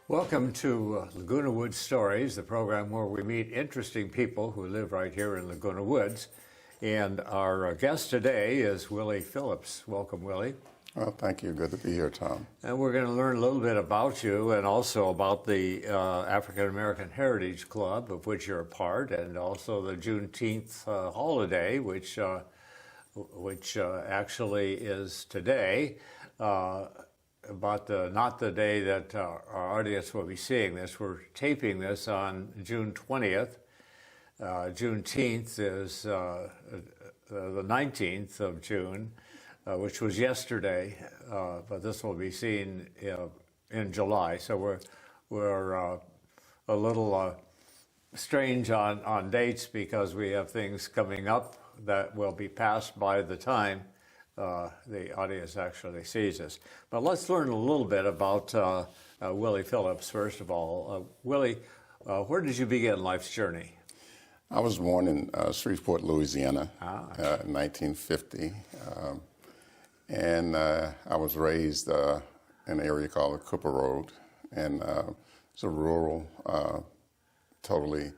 Welcome to Laguna Woods Stories, the program where we meet interesting people who live right here in Laguna Woods. And our guest today is Willie Phillips. Welcome, Willie. Well, thank you. Good to be here, Tom. And we're going to learn a little bit about you and also about the African American Heritage Club, of which you're a part, and also the Juneteenth holiday, which actually is today. But not the day that our audience will be seeing this. We're taping this on June 20th. Juneteenth is the 19th of June, which was yesterday, but this will be seen in July. So we're a little strange on dates because we have things coming up that will be passed by the time the audience actually sees us. But let's learn a little bit about Willie Phillips, first of all. Willie, where did you begin life's journey? I was born in Shreveport, Louisiana, in 1950. And I was raised in an area called the Cooper Road. And it's a rural, totally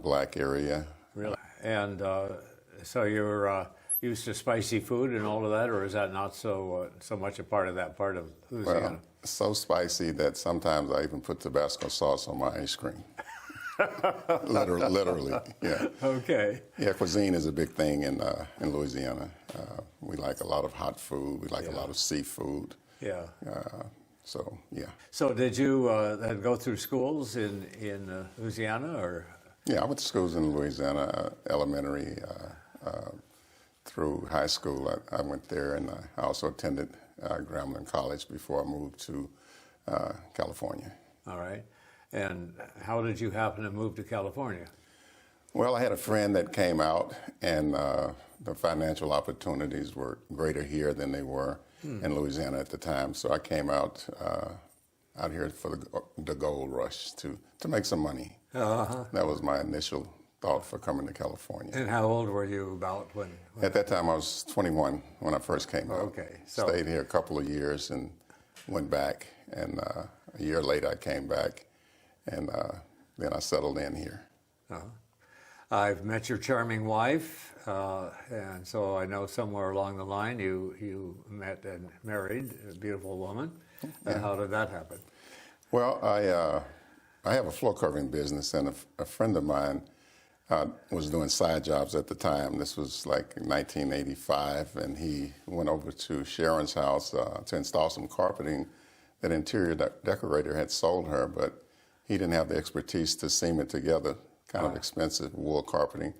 black area. Really? And so you're used to spicy food and all of that, or is that not so much a part of that part of Louisiana? Well, so spicy that sometimes I even put Tabasco sauce on my ice cream. Literally, yeah. Okay. Yeah, cuisine is a big thing in Louisiana. We like a lot of hot food. We like a lot of seafood. Yeah. So, yeah. So did you then go through schools in Louisiana, or? Yeah, I went to schools in Louisiana, elementary, through high school. I went there, and I also attended Grambling College before I moved to California. All right. And how did you happen to move to California? Well, I had a friend that came out, and the financial opportunities were greater here than they were in Louisiana at the time. So I came out here for the gold rush to make some money. Uh-huh. That was my initial thought for coming to California. And how old were you about when? At that time, I was 21 when I first came out. Okay. So stayed here a couple of years and went back. And a year later, I came back, and then I settled in here. Uh-huh. I've met your charming wife, and so I know somewhere along the line you met and married a beautiful woman. Yeah. How did that happen? Well, I have a floor covering business, and a friend of mine was doing side jobs at the time. This was like 1985, and he went over to Sharon's house to install some carpeting that interior decorator had sold her, but he didn't have the expertise to seam it together, kind of expensive wool carpeting.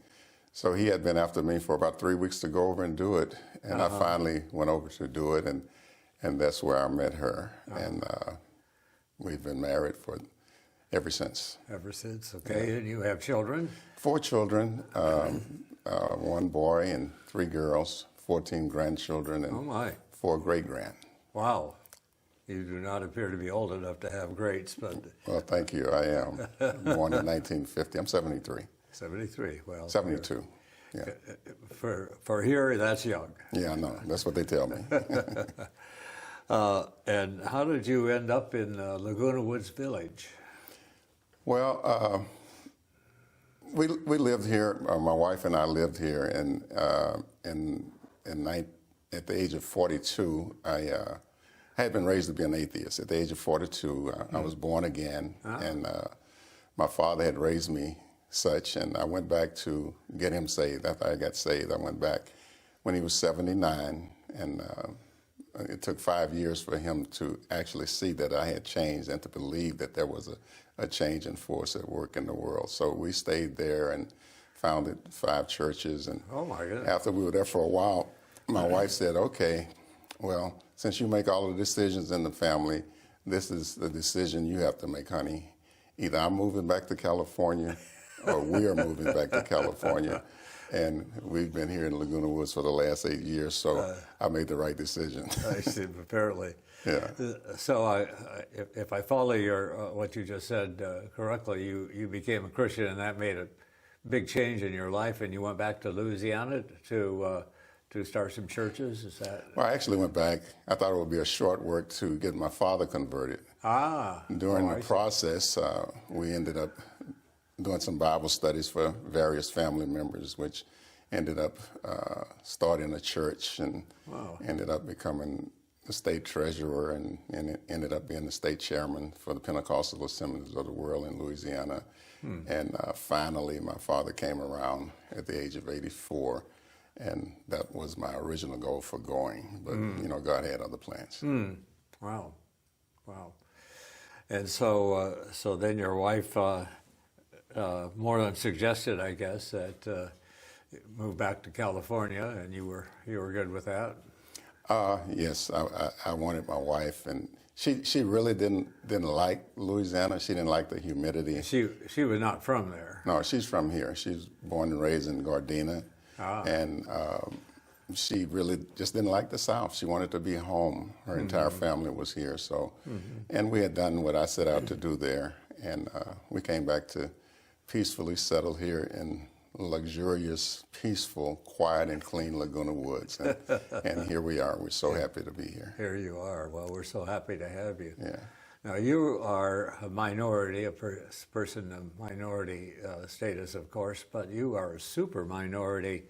So he had been after me for about 3 weeks to go over and do it, and I finally went over to do it, and that's where I met her, and we've been married ever since. Ever since, okay. And you have children? 4 children, 1 boy and 3 girls, 14 grandchildren, and 4 great-grand. Wow. You do not appear to be old enough to have greats, but... Well, thank you. I am. Born in 1950. I'm 73. 73, well... 72, yeah. For here, that's young. Yeah, I know. That's what they tell me. And how did you end up in Laguna Woods Village? Well, we lived here. My wife and I lived here, and at the age of 42, I had been raised to be an atheist. At the age of 42, I was born again, and my father had raised me such, and I went back to get him saved. After I got saved, I went back when he was 79, and it took 5 years for him to actually see that I had changed and to believe that there was a change in force at work in the world. So we stayed there and founded 5 churches. And oh my goodness. After we were there for a while, my wife said, okay, well, since you make all the decisions in the family, this is the decision you have to make, honey. Either I'm moving back to California or we are moving back to California. And we've been here in Laguna Woods for the last 8 years, so I made the right decision. I see, apparently. Yeah. So if I follow what you just said correctly, you became a Christian, and that made a big change in your life, and you went back to Louisiana to to start some churches? Is that? Well, I actually went back. I thought it would be a short work to get my father converted. During the process, we ended up doing some Bible studies for various family members, which ended up starting a church and ended up becoming the state treasurer and ended up being the state chairman for the Pentecostal Assemblies of the World in Louisiana. And finally, my father came around at the age of 84, and that was my original goal for going. But, you know, God had other plans. Wow. And so then your wife more than suggested, I guess, that move back to California, and you were good with that? Yes, I wanted my wife, and she really didn't like Louisiana. She didn't like the humidity. She was not from there. No, she's from here. She was born and raised in Gardena, and she really just didn't like the South. She wanted to be home. Her entire family was here, so and we had done what I set out to do there, and we came back to peacefully settle here in luxurious, peaceful, quiet, and clean Laguna Woods. And here we are. We're so happy to be here. Here you are. Well, we're so happy to have you. Yeah. Now, you are a minority, a person of minority status, of course, but you are a super minority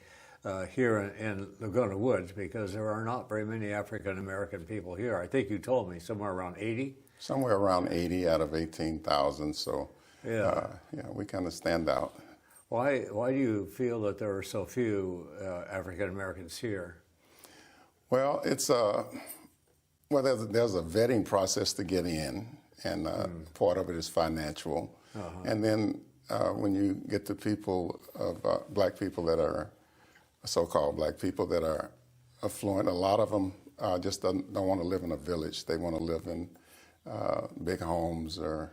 here in Laguna Woods, because there are not very many African-American people here. I think you told me somewhere around 80? Somewhere around 80 out of 18,000, so yeah, we kind of stand out. Why do you feel that there are so few African Americans here? Well, it's there's a vetting process to get in, and part of it is financial. And then when you get to people of black people that are so-called black people that are affluent, a lot of them just don't want to live in a village. They want to live in big homes or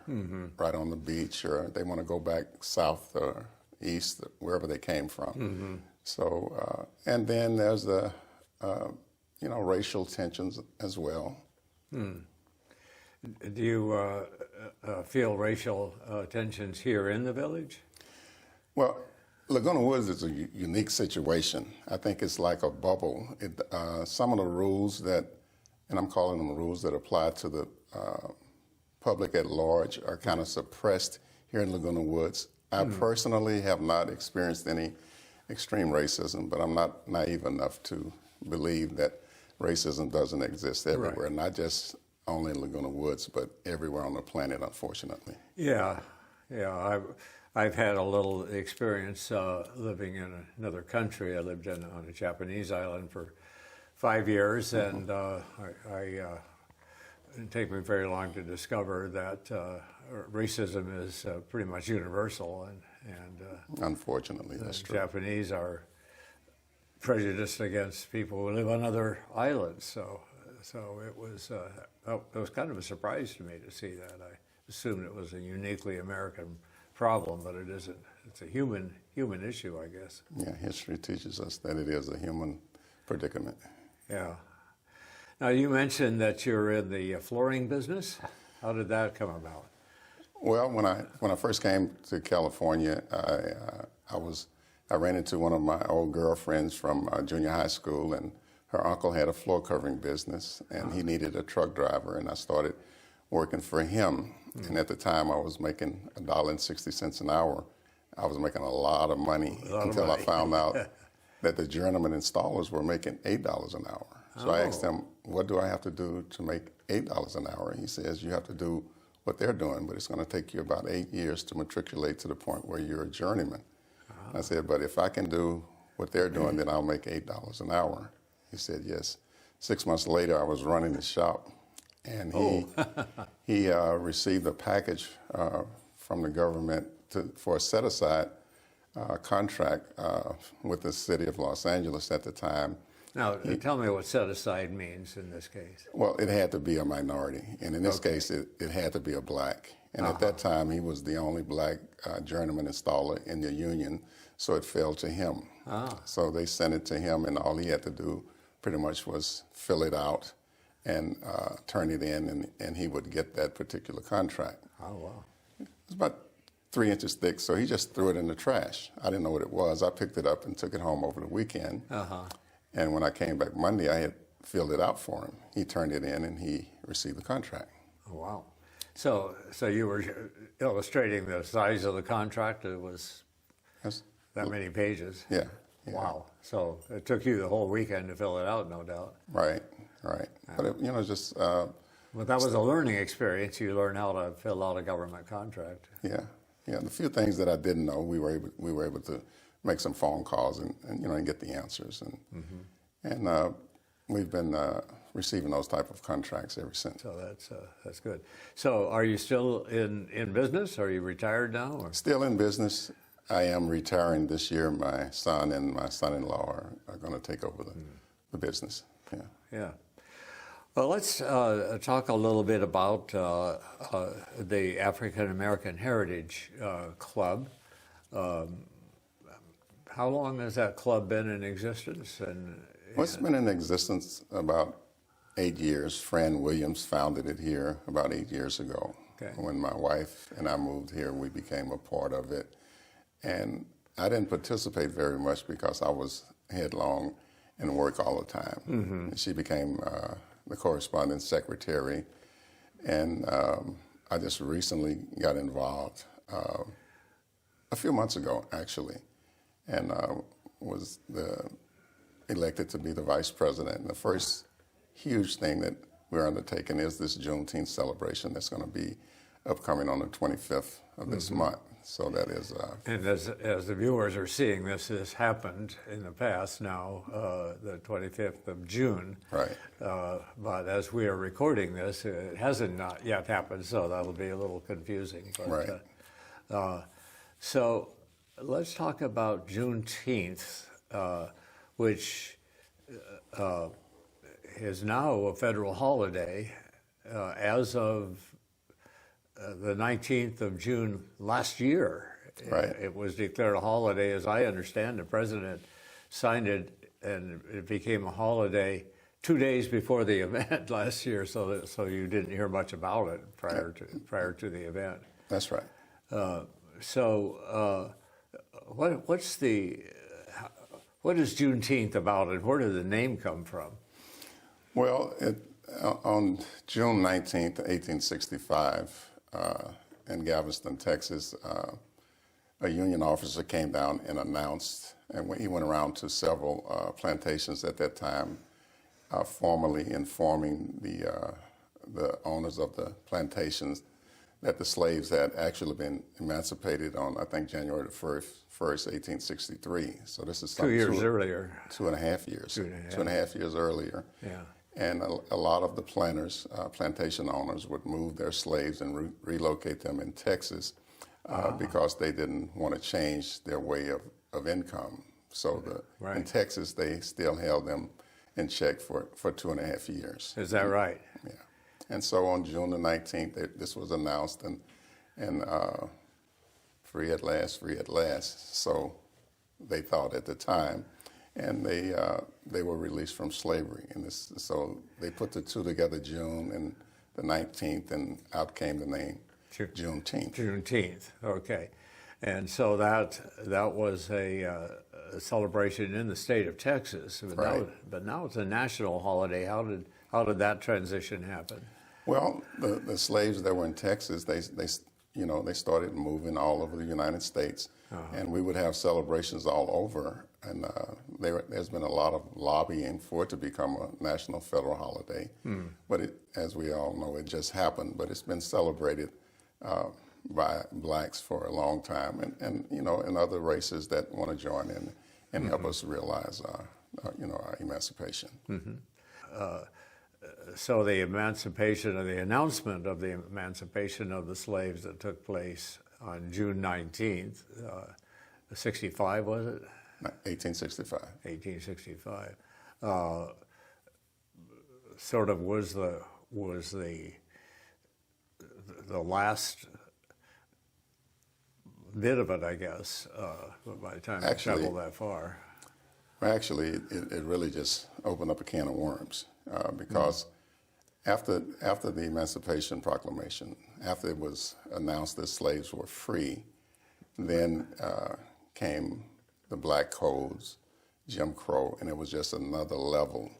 right on the beach, or they want to go back south or east, wherever they came from. So, and then there's the, racial tensions as well. Do you feel racial tensions here in the village? Well, Laguna Woods is a unique situation. I think it's like a bubble. Some of the rules that, and I'm calling them rules that apply to the public at large, are kind of suppressed here in Laguna Woods. I personally have not experienced any extreme racism, but I'm not naive enough to believe that racism doesn't exist everywhere, not just only in Laguna Woods, but everywhere on the planet, unfortunately. Yeah. I've had a little experience living in another country. I lived on a Japanese island for 5 years, and it didn't take me very long to discover that racism is pretty much universal, and unfortunately, that's true. Japanese are prejudiced against people who live on other islands. So it was kind of a surprise to me to see that. I assumed it was a uniquely American problem, but it isn't. It's a human issue, I guess. Yeah, history teaches us that it is a human predicament. Yeah. Now, you mentioned that you're in the flooring business. How did that come about? Well, when I first came to California, I ran into one of my old girlfriends from junior high school, and her uncle had a floor covering business, and he needed a truck driver, and I started working for him. And at the time, I was making $1.60 an hour. I was making a lot of money until I found out that the journeyman installers were making $8 an hour. So I asked him, what do I have to do to make $8 an hour? And he says, you have to do what they're doing, but it's going to take you about 8 years to matriculate to the point where you're a journeyman. I said, but if I can do what they're doing, then I'll make $8 an hour. He said, yes. 6 months later, I was running the shop, and he received a package from the government for a set-aside contract with the city of Los Angeles at the time. Now, tell me what set-aside means in this case. Well, it had to be a minority, and in this case, it had to be a black. And at that time, he was the only black journeyman installer in the union, so it fell to him. So they sent it to him, and all he had to do pretty much was fill it out and turn it in, and he would get that particular contract. Oh, wow. It's about 3 inches thick, so he just threw it in the trash. I didn't know what it was. I picked it up and took it home over the weekend. And when I came back Monday, I had filled it out for him. He turned it in, and he received the contract. Oh, wow. So you were illustrating the size of the contract. It was That's, that many pages. yeah. Wow. So it took you the whole weekend to fill it out, no doubt. Right. But it, just. But that was a learning experience. You learn how to fill out a government contract. Yeah. The few things that I didn't know, we were able to make some phone calls and get the answers, and we've been receiving those type of contracts ever since. So that's good. So are you still in business? Are you retired now? Or? Still in business. I am retiring this year. My son and my son-in-law are going to take over the business. Yeah. Yeah. Well, let's talk a little bit about the African American Heritage Club. How long has that club been in existence? Well, it's been in existence about 8 years. Fran Williams founded it here about 8 years ago. Okay. When my wife and I moved here, we became a part of it. And I didn't participate very much because I was headlong in work all the time. And she became the correspondence secretary. And I just recently got involved a few months ago, actually, and was elected to be the vice president. And the first huge thing that we're undertaking is this Juneteenth celebration that's going to be upcoming on the 25th of this month. So that is... and as the viewers are seeing this happened in the past now, the 25th of June. Right. But as we are recording this, it hasn't not yet happened, so that'll be a little confusing. But, right. So let's talk about Juneteenth, which is now a federal holiday as of the 19th of June last year. Right. It was declared a holiday, as I understand. The president signed it, and it became a holiday 2 days before the event last year. So you didn't hear much about it prior to the event. That's right. What is Juneteenth about, and where did the name come from? Well, on June 19th, 1865, in Galveston, Texas, a Union officer came down and announced, and he went around to several plantations at that time, formally informing the owners of the plantations that the slaves had actually been emancipated on, I think, January the 1st, 1863. So this is 2 years earlier. 2.5 years. 2.5 years earlier. Yeah. And a lot of the planters, plantation owners, would move their slaves and relocate them in Texas because they didn't want to change their way of income. So in Texas, they still held them in check for 2.5 years. Is that right? Yeah. And so on June the 19th, this was announced, and free at last, free at last. So they thought at the time. And they were released from slavery, and so they put the two together, June and the 19th, and out came the name Juneteenth. Juneteenth, okay, and so that was a celebration in the state of Texas, but now it's a national holiday. How did that transition happen? Well, the slaves that were in Texas, they started moving all over the United States, and we would have celebrations all over. And there's been a lot of lobbying for it to become a national federal holiday. But as we all know, it just happened. But it's been celebrated by blacks for a long time, and other races that want to join in and help us realize our emancipation. So the emancipation, or the announcement of the emancipation of the slaves that took place on June 19th, 65, was it? 1865. 1865. Sort of was the last bit of it, I guess, by the time it traveled that far. Actually, it really just opened up a can of worms because after the Emancipation Proclamation, after it was announced that slaves were free, then came the black codes Jim Crow, and it was just another level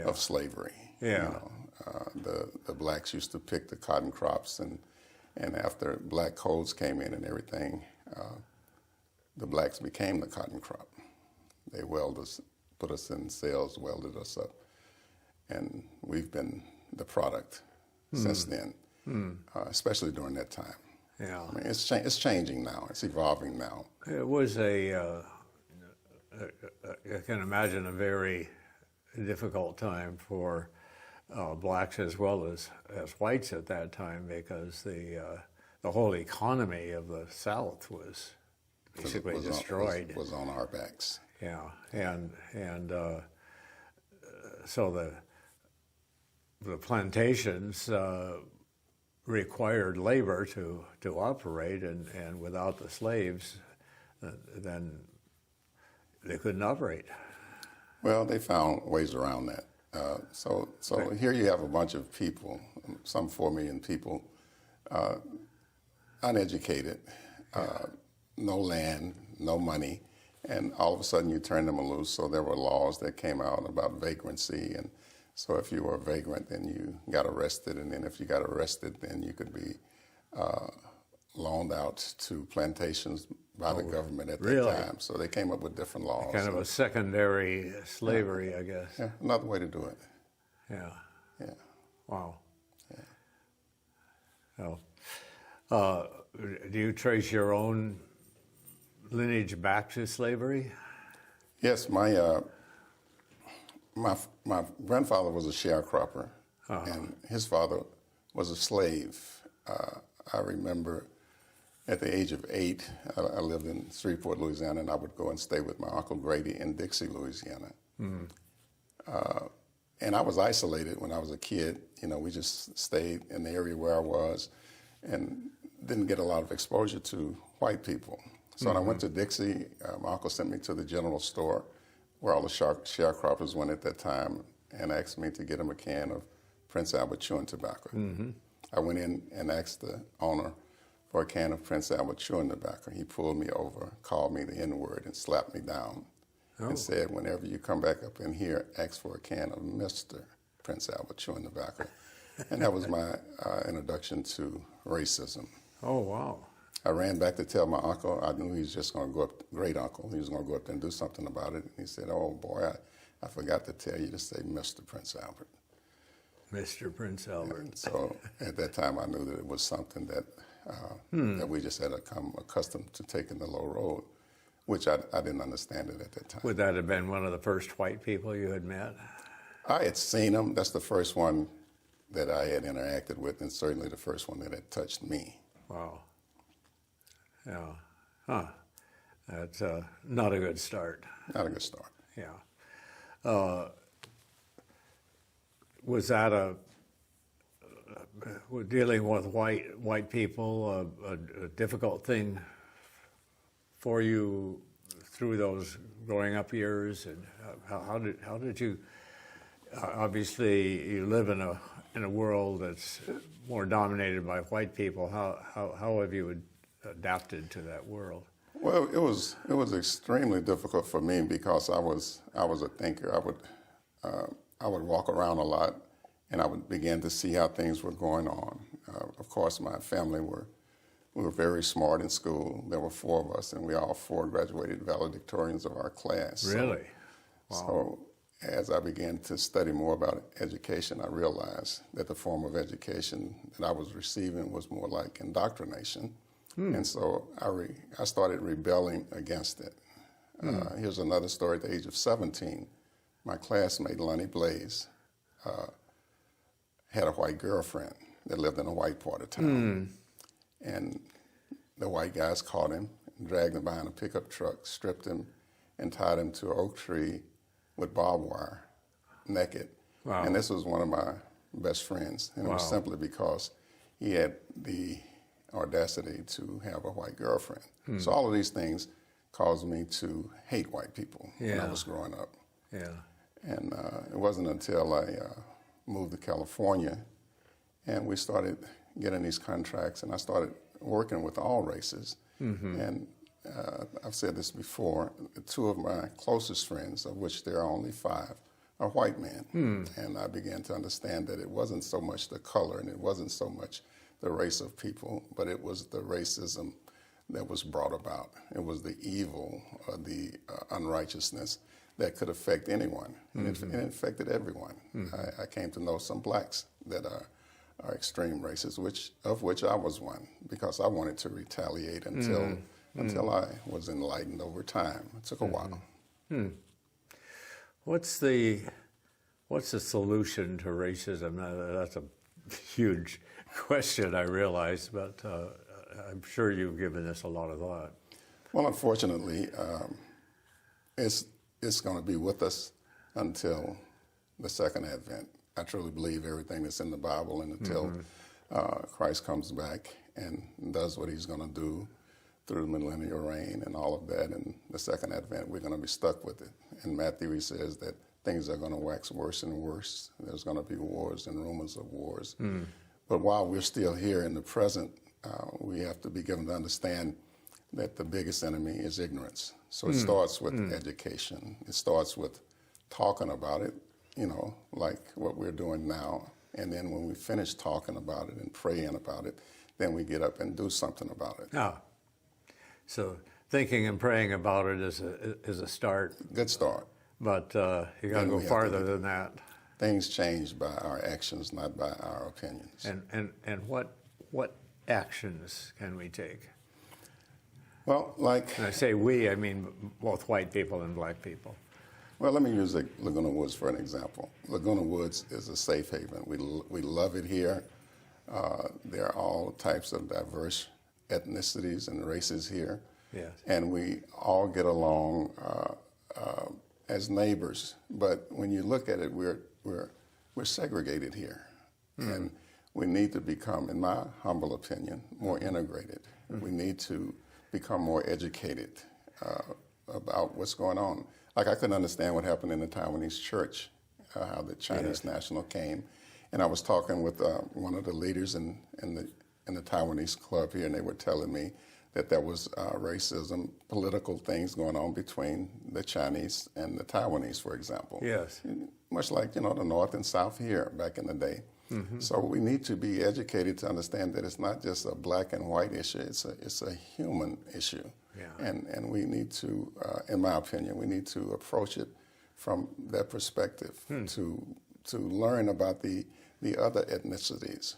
of slavery. Yeah. The blacks used to pick the cotton crops, and after black codes came in and everything, the blacks became the cotton crop. They put us in cells, welded us up, and we've been the product since then, especially during that time. Yeah. I mean, it's changing now. It's evolving now. It was I can imagine a very difficult time for blacks as well as whites at that time, because the whole economy of the South was basically destroyed. Was on our backs. Yeah, and so the plantations required labor to operate, and without the slaves, then they couldn't operate. Well, they found ways around that. So here you have a bunch of people, some 4 million people, uneducated, no land, no money, and all of a sudden you turn them loose. So there were laws that came out about vagrancy, and so if you were a vagrant, then you got arrested, and then if you got arrested, then you could be loaned out to plantations by the government at that time. So they came up with different laws. Kind of a secondary slavery, I guess. Yeah, another way to do it. Yeah. Yeah. Wow. Yeah. So, do you trace your own lineage back to slavery? Yes, my grandfather was a sharecropper, and his father was a slave. I remember at the age of 8, I lived in Shreveport, Louisiana, and I would go and stay with my Uncle Grady in Dixie, Louisiana. And I was isolated when I was a kid. You know, we just stayed in the area where I was and didn't get a lot of exposure to white people. So when I went to Dixie, my uncle sent me to the general store where all the sharecroppers went at that time, and asked me to get him a can of Prince Albert chewing tobacco. I went in and asked the owner for a can of Prince Albert chewing tobacco. He pulled me over, called me the N-word, and slapped me down, and said, whenever you come back up in here, ask for a can of Mr. Prince Albert chewing tobacco. And that was my introduction to racism. Oh, wow. I ran back to tell my uncle. I knew he was just going to go up, great uncle, he was going to go up there and do something about it. And he said, oh, boy, I forgot to tell you to say Mr. Prince Albert. Mr. Prince Albert. And so at that time, I knew that it was something that that we just had to come accustomed to taking the low road, which I didn't understand it at that time. Would that have been one of the first white people you had met? I had seen him. That's the first one that I had interacted with, and certainly the first one that had touched me. Wow. Yeah. Huh. That's not a good start. Not a good start. Yeah. Was that dealing with white people a difficult thing for you through those growing up years? And how did you? Obviously, you live in a world that's more dominated by white people. How have you adapted to that world? Well, it was extremely difficult for me because I was a thinker. I would walk around a lot, and I would begin to see how things were going on. Of course, my family we were very smart in school. There were 4 of us, and we all 4 graduated valedictorians of our class. Really? Wow. So as I began to study more about education, I realized that the form of education that I was receiving was more like indoctrination. And so I started rebelling against it. Here's another story. At the age of 17, my classmate, Lonnie Blaze, had a white girlfriend that lived in a white part of town. And the white guys caught him, dragged him behind a pickup truck, stripped him, and tied him to an oak tree with barbed wire, naked. Wow. And this was one of my best friends. And it was simply because he had the audacity to have a white girlfriend. So all of these things caused me to hate white people when I was growing up. Yeah. And it wasn't until I moved to California and we started getting these contracts, and I started working with all races. And I've said this before, two of my closest friends, of which there are only five, are white men. And I began to understand that it wasn't so much the color and it wasn't so much the race of people, but it was the racism that was brought about. It was the evil, the unrighteousness that could affect anyone. And it affected everyone. I came to know some blacks that are extreme racists, of which I was one, because I wanted to retaliate until I was enlightened over time. It took a while. What's the solution to racism? That's a huge question, I realize, but I'm sure you've given this a lot of thought. Well, unfortunately, it's going to be with us until the second advent. I truly believe everything that's in the Bible, and until Christ comes back and does what he's going to do through the millennial reign and all of that, and the second advent, we're going to be stuck with it. In Matthew, he says that things are going to wax worse and worse. There's going to be wars and rumors of wars. But while we're still here in the present, we have to be given to understand that the biggest enemy is ignorance. So it starts with education. It starts with talking about it, like what we're doing now. And then when we finish talking about it and praying about it, then we get up and do something about it. Ah, so thinking and praying about it is a start. Good start. But you got to go farther than that. Things change by our actions, not by our opinions. And what actions can we take? Well, like... When I say we, I mean both white people and black people. Well, let me use Laguna Woods for an example. Laguna Woods is a safe haven. We love it here. There are all types of diverse ethnicities and races here. Yes. And we all get along as neighbors. But when you look at it, we're segregated here. And we need to become, in my humble opinion, more integrated. We need to become more educated about what's going on. Like, I couldn't understand what happened in the Taiwanese church, how the Chinese national came. And I was talking with one of the leaders in the Taiwanese club here, and they were telling me that there was racism, political things going on between the Chinese and the Taiwanese, for example. Yes. Much like, the North and South here back in the day. So we need to be educated to understand that it's not just a black and white issue, it's a human issue. Yeah. And we need to, in my opinion, we need to approach it from that perspective, to learn about the other ethnicities,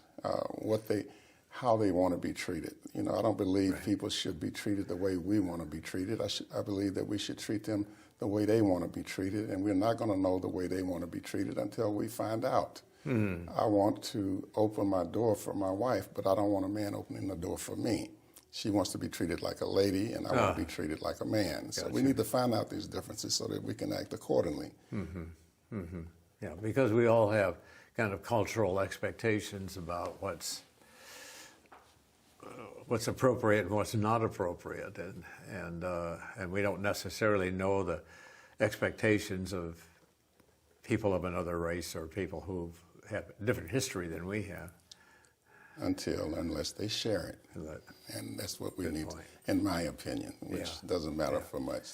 how they want to be treated. I don't believe people should be treated the way we want to be treated. I believe that we should treat them the way they want to be treated, and we're not going to know the way they want to be treated until we find out. I want to open my door for my wife, but I don't want a man opening the door for me. She wants to be treated like a lady, and I want to be treated like a man. So we need to find out these differences so that we can act accordingly. Yeah, because we all have kind of cultural expectations about what's appropriate and what's not appropriate, and we don't necessarily know the expectations of people of another race or people who have a different history than we have. Unless they share it. And that's what we need, in my opinion, which doesn't matter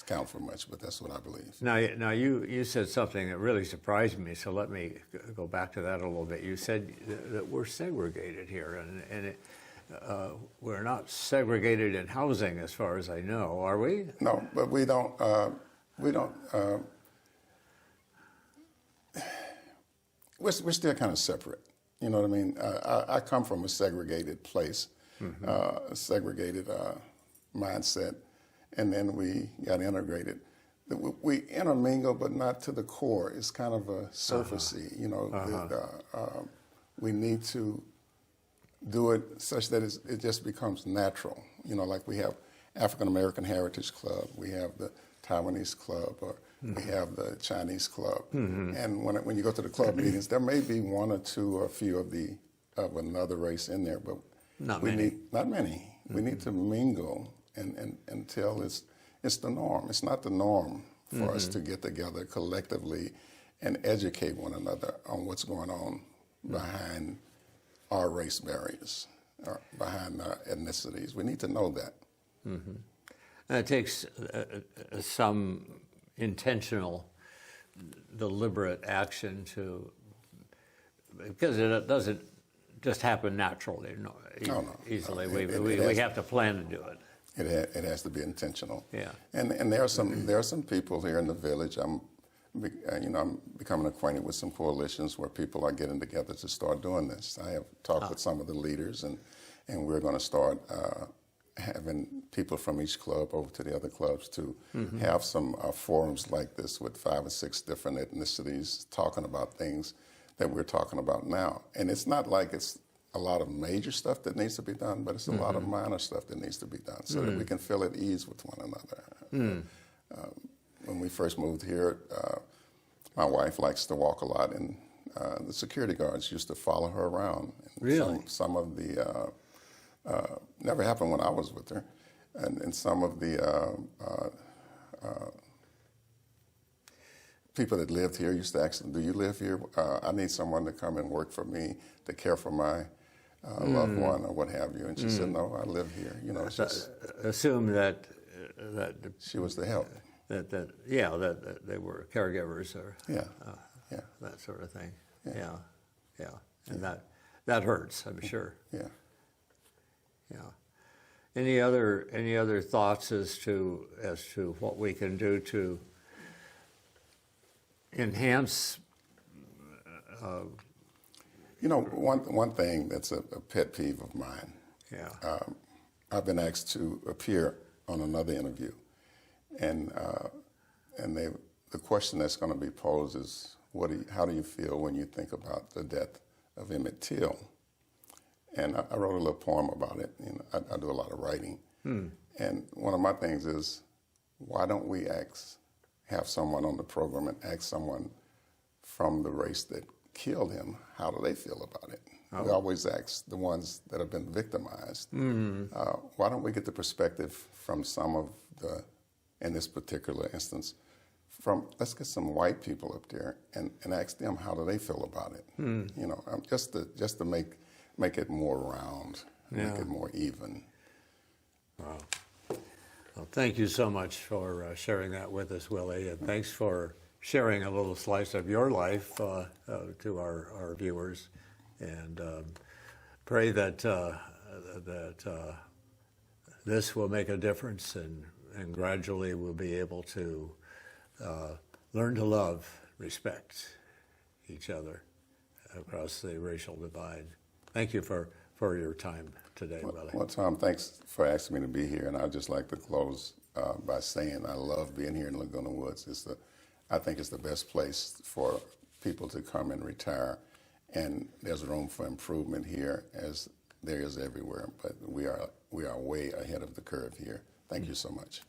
count for much, but that's what I believe. Now you said something that really surprised me, so let me go back to that a little bit. You said that we're segregated here, and we're not segregated in housing as far as I know, are we? No, but we don't, we're still kind of separate. You know what I mean? I come from a segregated place, a segregated mindset, and then we got integrated. We intermingle, but not to the core. It's kind of a surfacey, we need to do it such that it just becomes natural. Like we have African American Heritage Club, we have the Taiwanese Club, or we have the Chinese Club. And when you go to the club meetings, there may be one or two or a few of another race in there, but not many. We need to mingle until it's the norm. It's not the norm for us to get together collectively and educate one another on what's going on behind our race barriers, or behind our ethnicities. We need to know that. And it takes some intentional, deliberate action because it doesn't just happen naturally, easily. We have to plan to do it. It has to be intentional. Yeah. And there are some people here in the village. I'm becoming acquainted with some coalitions where people are getting together to start doing this. I have talked with some of the leaders, and we're going to start having people from each club over to the other clubs to have some forums like this with 5 or 6 different ethnicities talking about things that we're talking about now. And it's not like it's a lot of major stuff that needs to be done, but it's a lot of minor stuff that needs to be done so that we can feel at ease with one another. When we first moved here, my wife likes to walk a lot, and the security guards used to follow her around. Really? Some of the, never happened when I was with her, and some of the people that lived here used to ask them, do you live here? I need someone to come and work for me, to care for my loved one or what have you. And she said, no, I live here. Assume that she was the help. That they were caregivers or that sort of thing. Yeah. And that hurts, I'm sure. Yeah. Any other thoughts as to what we can do to enhance? One thing that's a pet peeve of mine. Yeah. I've been asked to appear on another interview, and the question that's going to be posed is, how do you feel when you think about the death of Emmett Till? And I wrote a little poem about it. I do a lot of writing, and one of my things is, why don't we have someone on the program and ask someone from the race that killed him, how do they feel about it? Oh. We always ask the ones that have been victimized. Why don't we get the perspective from some of in this particular instance, let's get some white people up there and ask them how do they feel about it? Just to make it more round, make it more even. Wow. Well, thank you so much for sharing that with us, Willie, and thanks for sharing a little slice of your life to our viewers, and pray that this will make a difference, and gradually we'll be able to learn to love, respect each other across the racial divide. Thank you for your time today, Willie. Well, Tom, thanks for asking me to be here, and I'd just like to close by saying I love being here in Laguna Woods. I think it's the best place for people to come and retire, and there's room for improvement here as there is everywhere, but we are way ahead of the curve here. Thank you so much.